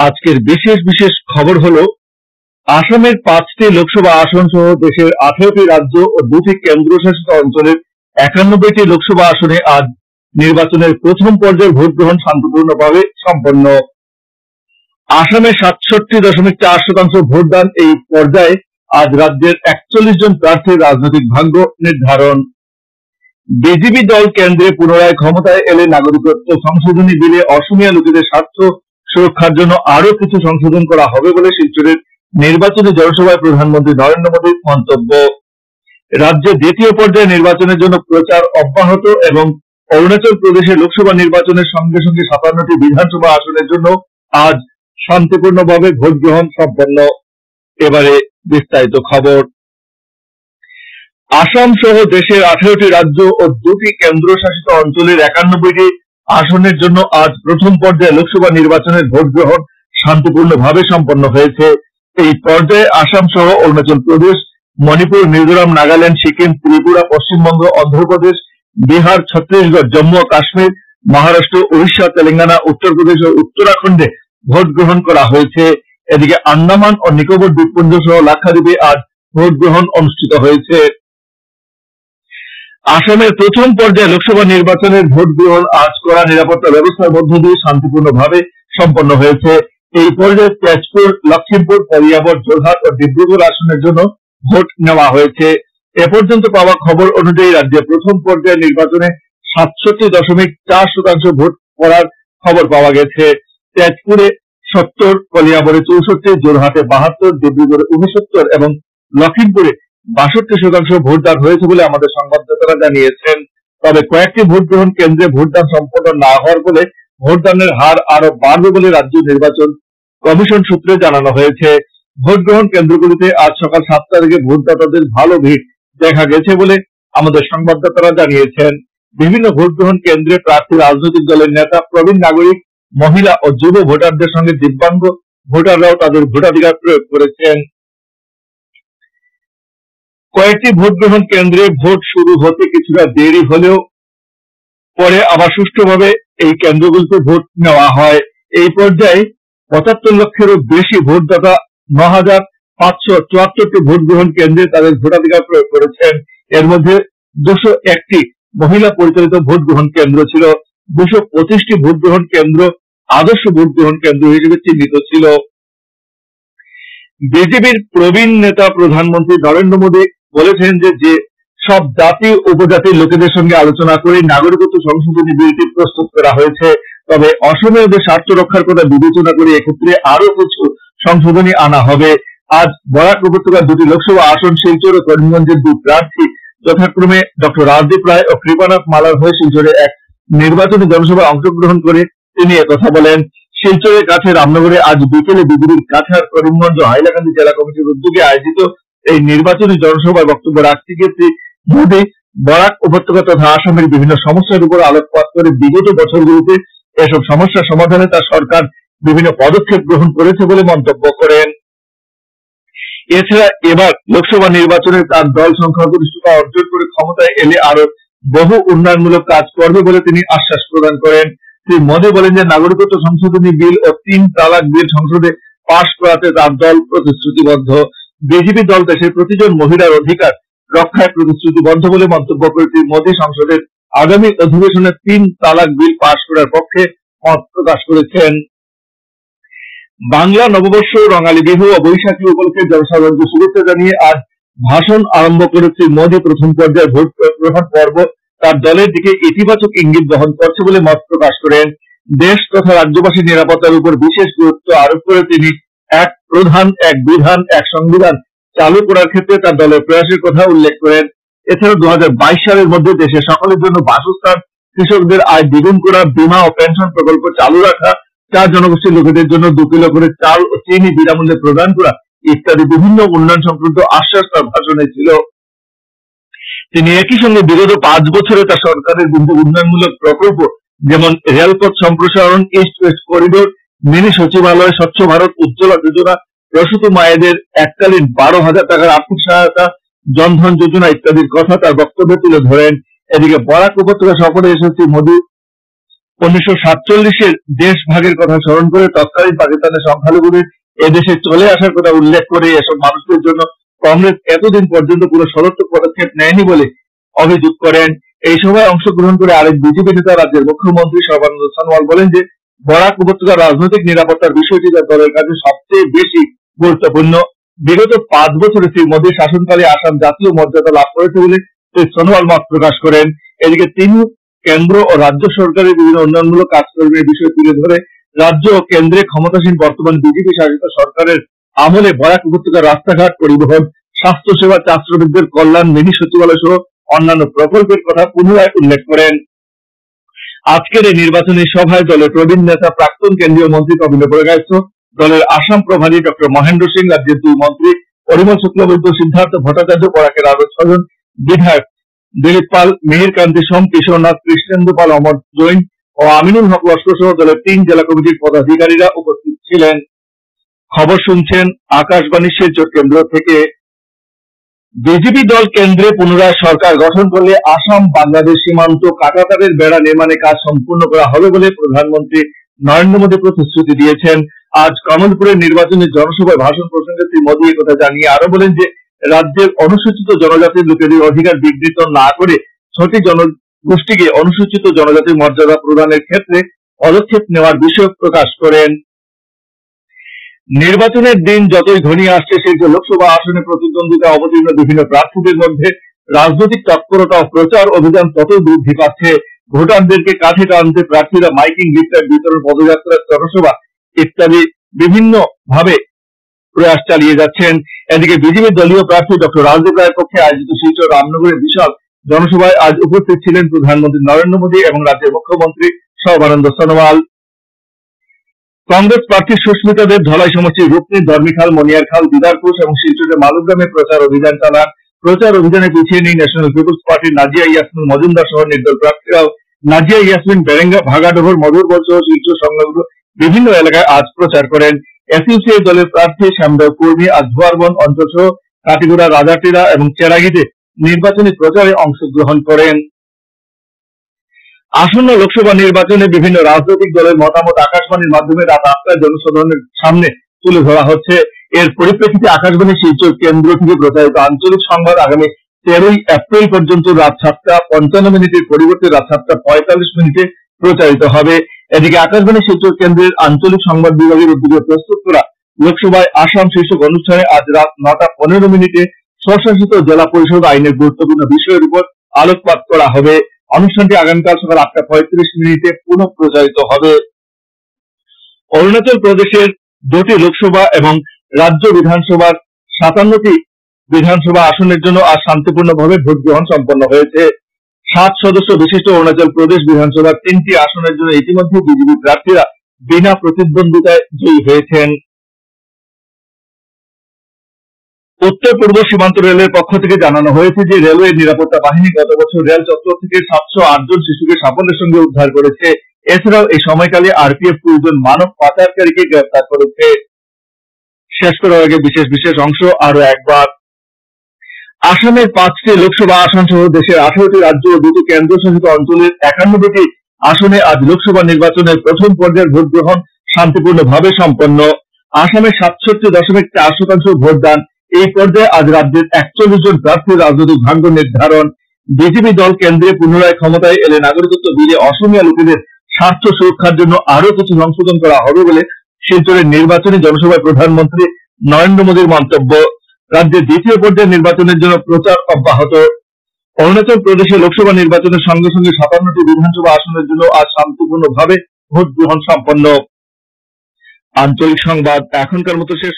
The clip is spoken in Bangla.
আজকের বিশেষ বিশেষ খবর হলো আসামের 5টি লোকসভা আসন সহ দেশের 18টি রাজ্য ও 2টি কেন্দ্রশাসিত অঞ্চলের 91টি লোকসভা আসনে আজ নির্বাচনের প্রথম পর্যায়ের ভোট গ্রহণ শান্তিপূর্ণভাবে সম্পন্ন। আসামে ৬৭.৪% ভোটদান। এই পর্যায়ে আজ রাজ্যের 41 জন প্রার্থীর রাজনৈতিক ভাগ্য নির্ধারণ। বিজেপি দল কেন্দ্রে পুনরায় ক্ষমতায় এলে নাগরিকত্ব সংশোধনী বিলে অসমীয়া লোকেদের স্বার্থ সুরক্ষার জন্য আরো কিছু সংশোধন করা হবে বলে শিলচরের নির্বাচনী জনসভায় প্রধানমন্ত্রী নরেন্দ্র মোদীর মন্তব্য। রাজ্যে দ্বিতীয় পর্যায়ে নির্বাচনের জন্য প্রচার অব্যাহত এবং অরুণাচল প্রদেশে লোকসভা নির্বাচনের সঙ্গে সঙ্গে ৫৭টি বিধানসভা আসনের জন্য আজ শান্তিপূর্ণভাবে ভোট গ্রহণ সম্পন্ন। এবারে বিস্তারিত খবর। আসাম সহ দেশের 18টি রাজ্য ও 2টি কেন্দ্রশাসিত অঞ্চলের 91টি আসনের জন্য আজ প্রথম পর্যায়ে লোকসভা নির্বাচনের ভোট গ্রহণ শান্তিপূর্ণভাবে সম্পন্ন হয়েছে। এই পর্যায়ে আসাম সহ অরুণাচল প্রদেশ, মণিপুর, মিজোরাম, নাগাল্যান্ড, সিকিম, ত্রিপুরা, পশ্চিমবঙ্গ, অন্ধ্রপ্রদেশ, বিহার, ছত্তিশগড়, জম্মু ও কাশ্মীর, মহারাষ্ট্র, উড়িষ্যা, তেলেঙ্গানা, উত্তরপ্রদেশ ও উত্তরাখণ্ডে ভোট গ্রহণ করা হয়েছে। এদিকে আন্দামান ও নিকোবর দ্বীপপুঞ্জ সহ লাক্ষাদ্বীপে আজ ভোট গ্রহণ অনুষ্ঠিত হয়েছে। আসামের প্রথম পর্যায়ে লোকসভা নির্বাচনের ভোট গ্রহণ আজ কড়া নিরাপত্তা ব্যবস্থার মধ্য দিয়ে শান্তিপূর্ণভাবে সম্পন্ন হয়েছে। এই পর্যায়ে তেজপুর, লক্ষিমপুর, কলিয়াবর, যোরহাট ও ডিব্রুগড় আসনের জন্য ভোট নেওয়া হয়েছে। এ পর্যন্ত পাওয়া খবর অনুযায়ী রাজ্যে প্রথম পর্যায়ে নির্বাচনে ৬৭.৪% ভোট পড়ার খবর পাওয়া গেছে। তেজপুরে ৭০, কলিয়াবরে ৬৪, যোরহাটে ৭২, ডিব্রুগড়ে ৬৯ এবং লক্ষিমপুরে ৬২% ভোটদান হয়েছে বলে আমাদের সংবাদদাতারা জানিয়েছেন। তবে কয়েকটি ভোট গ্রহণ কেন্দ্রে ভোটদান সম্পন্ন না হওয়ার ফলে ভোটদানের হার আরো বাড়বে বলে রাজ্য নির্বাচন কমিশন সূত্রে জানানো হয়েছে। ভোট গ্রহণ কেন্দ্রগুলিতে আজ সকাল ৭টা থেকে ভোটদাতাদের ভালো ভিড় দেখা গেছে বলে আমাদের সংবাদদাতারা জানিয়েছেন। বিভিন্ন ভোট গ্রহণ কেন্দ্রে প্রার্থী, রাজনৈতিক দলের নেতা, প্রবীণ নাগরিক, মহিলা ও যুব ভোটারদের সঙ্গে দিব্যাঙ্গ ভোটাররাও তাদের ভোটাধিকার প্রয়োগ করেছেন। কয়েকটি ভোট গ্রহণ কেন্দ্রে ভোট শুরু হতে কিছুটা দেরি হলেও পরে আবার সুষ্ঠুভাবে এই কেন্দ্রগুলিতে ভোট নেওয়া হয়। এই পর্যায়ে ৭৫ লক্ষেরও বেশি ভোটদাতা ৯,৫৭৪টি ভোট গ্রহণ কেন্দ্রে তাদের ভোটাধিকার প্রয়োগ করেছেন। এর মধ্যে ২০১টি মহিলা পরিচালিত ভোট গ্রহণ কেন্দ্র ছিল। ২২৫টি ভোট গ্রহণ কেন্দ্র আদর্শ ভোট গ্রহণ কেন্দ্র হিসেবে চিহ্নিত ছিল। বিজেপির প্রবীণ নেতা প্রধানমন্ত্রী নরেন্দ্র মোদী বলেছেন যে সব জাতি উপজাতির লোকেদের সঙ্গে আলোচনা করে নাগরিকত্ব সংশোধনী বিলটি প্রস্তুত করা হয়েছে। তবে অসমীয়দের স্বার্থ রক্ষার কথা বিবেচনা করে এক্ষেত্রে আরো কিছু সংশোধনী আনা হবে। আজ বরাক উপত্যকার 2টি লোকসভা আসন শিলচর ও করিমগঞ্জের 2 প্রার্থী যথাক্রমে ডক্টর রাজদীপ রায় ও কৃপানাথ মালার হয়ে শিলচরে এক নির্বাচনী জনসভায় অংশগ্রহণ করে তিনি একথা বলেন। শিলচরের কাছে রামনগরে আজ বিকেলে বিজেপির কাছাড়, করিমগঞ্জ ও হাইলাকান্দি জেলা কমিটির উদ্যোগে আয়োজিত এই নির্বাচনী জনসভায় বক্তব্য রাখতে গিয়ে শ্রী মোদী বরাক উপত্যকা তথা আসামের বিভিন্ন সমস্যার উপর আলোকপাত করে বিগত বছরগুলিতে এসব সমস্যা সমাধানে তার সরকার বিভিন্ন পদক্ষেপ গ্রহণ করেছে বলে মন্তব্য করেন। এছাড়া এবার লোকসভা নির্বাচনে তার দল সংখ্যাগরিষ্ঠতা অর্জন করে ক্ষমতায় এলে আরো বহু উন্নয়নমূলক কাজ করবে বলে তিনি আশ্বাস প্রদান করেন। শ্রী মোদী বলেন যে নাগরিকত্ব সংশোধনী বিল ও 3 তালাক বিল সংসদে পাশ করাতে তার দল প্রতিশ্রুতিবদ্ধ। বিজেপি দল দেশের প্রতিজন মহিলার অধিকার রক্ষায় প্রতিশ্রুতিবদ্ধ বলে মন্তব্য করে শ্রী মোদী সংসদের আগামী অধিবেশনে 3 তালাক বিল পাশ করার পক্ষে মত প্রকাশ করেছেন। বাংলা নববর্ষ, রঙালী বিহু ও বৈশাখী উপলক্ষে জনসাধারণকে শুভেচ্ছা জানিয়ে আজ ভাষণ আরম্ভ করে শ্রী মোদী প্রথম পর্যায়ে ভোট গ্রহণ পর্ব তার দলের দিকে ইতিবাচক ইঙ্গিত বহন করছে বলে মত প্রকাশ করেন। দেশ তথা রাজ্যবাসীর নিরাপত্তার উপর বিশেষ গুরুত্ব আরোপ করে তিনি এক প্রধান, এক বিধান, এক সংবিধান চালু করার ক্ষেত্রে তার দলের প্রয়াসের কথা উল্লেখ করেন। এছাড়া ২০২২ সালের মধ্যে দেশের সকলের জন্য বাসস্থান, কৃষকদের আয় দ্বিগুণ করা, বীমা ও পেনশন প্রকল্প চালু রাখা, 4 জনগোষ্ঠীর লোকেদের জন্য 2 কিলো করে চাল ও চিনি বিনামূল্যে প্রদান করা ইত্যাদি বিভিন্ন উন্নয়ন সংক্রান্ত আশ্বাস তার ভাষণে ছিল। তিনি একই সঙ্গে বিগত 5 বছরে তার সরকারের বিভিন্ন উন্নয়নমূলক প্রকল্প যেমন রেলপথ সম্প্রসারণ, ইস্ট ওয়েস্ট করিডোর, মিনি সচিবালয়, স্বচ্ছ ভারত, উজ্জ্বলা যোজনা, প্রসূত মায়েদের এককালীন 12,000 টাকার আর্থিক সহায়তা, জনধন যোজনা ইত্যাদির কথা তার বক্তব্যে তুলে ধরেন। এদিকে বরাক উপত্যকা সফরে এসেছে মোদী 1947-এর দেশ ভাগের কথা স্মরণ করে তৎকালীন পাকিস্তানের সংখ্যালঘুদের এদেশে চলে আসার কথা উল্লেখ করে এসব মানুষদের জন্য কংগ্রেস এতদিন পর্যন্ত কোন সদর্থক পদক্ষেপ নেয়নি বলে অভিযোগ করেন। এই সভায় অংশগ্রহণ করে আরেক বিজেপি নেতা রাজ্যের মুখ্যমন্ত্রী সর্বানন্দ সোনোয়াল বলেন যে বরাক উপত্যকার রাজনৈতিক নিরাপত্তার বিষয়টি তার দলের কাছে সবচেয়ে বেশি গুরুত্বপূর্ণ। বিগত 5 বছরে শ্রী মোদীর শাসনকালে আসাম জাতীয় মর্যাদা লাভ করেছে বলে শ্রী সোনোয়াল মত প্রকাশ করেন। এদিকে তিনি কেন্দ্র ও রাজ্য সরকারের বিভিন্ন উন্নয়নমূলক কাজকর্মের বিষয় তুলে ধরে রাজ্য ও কেন্দ্রে ক্ষমতাসীন বর্তমান বিজেপি শাসিত সরকারের আমলে বরাক উপত্যকার রাস্তাঘাট, পরিবহন, স্বাস্থ্যসেবা, চা শ্রমিকদের কল্যাণ, মিনি সচিবালয় সহ অন্যান্য প্রকল্পের কথা পুনরায় উল্লেখ করেন। আজকের এই নির্বাচনী সভায় দলের প্রবীণ নেতা প্রাক্তন কেন্দ্রীয় মন্ত্রী প্রবীণ পুরকায়স্থ, দলের আসাম প্রভারী ডক্টর মহেন্দ্র সিং, রাজ্যের 2 মন্ত্রী পরিমল শুক্লবৈদ্য, সিদ্ধার্থ ভট্টাচার্য, বরাকের আরো 6 জন বিধায়ক দিলীপ পাল, মিহির কান্তি সোম, কিশোর নাথ, কৃষ্ণেন্দু পাল, অমর জৈন ও আমিনুল হক লস্কর সহ দলের 3 জেলা কমিটির পদাধিকারীরা উপস্থিত ছিলেন। খবর শুনছেন আকাশবাণী শিলচর কেন্দ্র থেকে। বিজেপি দল কেন্দ্রে পুনরায় সরকার গঠন করলে আসাম বাংলাদেশ সীমান্ত কাঁটাতারের বেড়া নির্মাণের কাজ সম্পূর্ণ করা হবে বলে প্রধানমন্ত্রী নরেন্দ্র মোদী প্রতিশ্রুতি দিয়েছেন। আজ কমলপুরের নির্বাচনী জনসভায় ভাষণ প্রসঙ্গে শ্রী মোদী একথা জানিয়ে আরো বলেন যে রাজ্যের অনুসূচিত জনজাতির লোকেদের অধিকার বিঘ্নিত না করে ছটি জনগোষ্ঠীকে অনুসূচিত জনজাতির মর্যাদা প্রদানের ক্ষেত্রে পদক্ষেপ নেওয়ার বিষয় প্রকাশ করেন। নির্বাচনের দিন যতই ঘনিয়ে আসছে শিলচর লোকসভা আসনে প্রতিদ্বন্দ্বিতা অবতীর্ণ বিভিন্ন প্রার্থীদের মধ্যে রাজনৈতিক তৎপরতা ও প্রচার অভিযান ততই বৃদ্ধি পাচ্ছে। ভোটারদেরকে কাছে টানতে প্রার্থীরা মাইকিং, লিফলেট বিতরণ, পদযাত্রা, জনসভা ইত্যাদি বিভিন্ন ভাবে প্রয়াস চালিয়ে যাচ্ছেন। এদিকে বিজেপির দলীয় প্রার্থী ডক্টর রাজদীপ রায়ের পক্ষে আয়োজিত শিলচর রামনগরের বিশাল জনসভায় আজ উপস্থিত ছিলেন প্রধানমন্ত্রী নরেন্দ্র মোদী এবং রাজ্যের মুখ্যমন্ত্রী সর্বানন্দ সোনোয়াল। কংগ্রেস প্রার্থী সুস্মিতা দেব ধলাই সমষ্টির রূপনী, ধর্মীখাল, মনিয়ারখাল, দিদারপুর এবং শিলচরের মালুগ্রামে প্রচার অভিযান চালান। প্রচার অভিযানে পিছিয়ে নেই ন্যাশনাল পিপুলস পার্টির নাজিয়া ইয়াসমিন মজুমদার সহ নির্দল প্রার্থীরাও। নাজিয়া ইয়াসমিন বেরেঙ্গা, ভাগাডোহর, মধুরগড় সহ শিলচর সংলগ্ন বিভিন্ন এলাকায় আজ প্রচার করেন। এসইউসিআই দলের প্রার্থী শ্যামদেব কর্মী আজ ধোয়ারবন অঞ্চল সহ কাটিগুড়া, রাজাটিরা এবং চেরাগিতে নির্বাচনী প্রচারে অংশগ্রহণ করেন। আসন্ন লোকসভা নির্বাচনে বিভিন্ন রাজনৈতিক দলের মতামত আকাশবাণীর মাধ্যমে রাত 8টায় জনসাধারণের সামনে তুলে ধরা হচ্ছে। এর পরিপ্রেক্ষিতে আকাশবাণী শিলচর কেন্দ্র থেকে প্রচারিত আঞ্চলিক সংবাদ আগামী 13 এপ্রিল পর্যন্ত রাত 7:55 পরিবর্তে রাত 7:45 প্রচারিত হবে। এদিকে আকাশবাণী শিলচর কেন্দ্রের আঞ্চলিক সংবাদ বিভাগের উদ্যোগে প্রস্তুত করা লোকসভায় আসাম শীর্ষক অনুষ্ঠানে আজ রাত 9:15 স্বশাসিত জেলা পরিষদ আইনের গুরুত্বপূর্ণ বিষয়ের উপর আলোকপাত করা হবে। অনুষ্ঠানটি আগামীকাল সকাল 8:35 পুনঃ প্রচারিত হবে। অরুণাচল প্রদেশের 2টি লোকসভা এবং রাজ্য বিধানসভার 57টি বিধানসভা আসনের জন্য আজ শান্তিপূর্ণভাবে ভোট গ্রহণ সম্পন্ন হয়েছে। 7 সদস্য বিশিষ্ট অরুণাচল প্রদেশ বিধানসভার 3টি আসনের জন্য ইতিমধ্যে বিজেপি প্রার্থীরা বিনা প্রতিদ্বন্দ্বিতায় জয়ী হয়েছেন। উত্তর পূর্ব সীমান্ত রেলের পক্ষ থেকে জানানো হয়েছে যে রেলওয়ে নিরাপত্তা বাহিনী গত বছর রেল চত্বর থেকে 708 জন শিশুকে সাফল্যের সঙ্গে উদ্ধার করেছে। এছাড়াও এই সময়কালে আরপিএফ 2 জন মানব পাচারকারীকে গ্রেপ্তার করেছে। শেষ করার আগে বিশেষ অংশ আরো একবার। আসামের 5টি লোকসভা আসন সহ দেশের 18টি রাজ্য ও 2টি কেন্দ্রশাসিত অঞ্চলের 91টি আসনে আজ লোকসভা নির্বাচনের প্রথম পর্যায়ের ভোট গ্রহণ শান্তিপূর্ণভাবে সম্পন্ন। আসামে 67.4% ভোটদান। এই পর্যায়ে আজ রাজ্যের 41 জন প্রার্থীর রাজনৈতিক ভাগ্য নির্ধারণ। বিজেপি দল কেন্দ্রে পুনরায় ক্ষমতায় এলে নাগরিকত্ব বিলে অসমীয়া লোকেদের স্বার্থ সুরক্ষার জন্য আরো কিছু সংশোধন করা হবে বলে শিলচরের নির্বাচনী জনসভায় প্রধানমন্ত্রী নরেন্দ্র মোদীর মন্তব্য। রাজ্যের দ্বিতীয় পর্যায়ের নির্বাচনের জন্য প্রচার অব্যাহত। অরুণাচল প্রদেশে লোকসভা নির্বাচনের সঙ্গে সঙ্গে 57টি বিধানসভা আসনের জন্য আজ শান্তিপূর্ণভাবে ভোট গ্রহণ সম্পন্ন। আঞ্চলিক সংবাদ এখনকার মতো শেষ।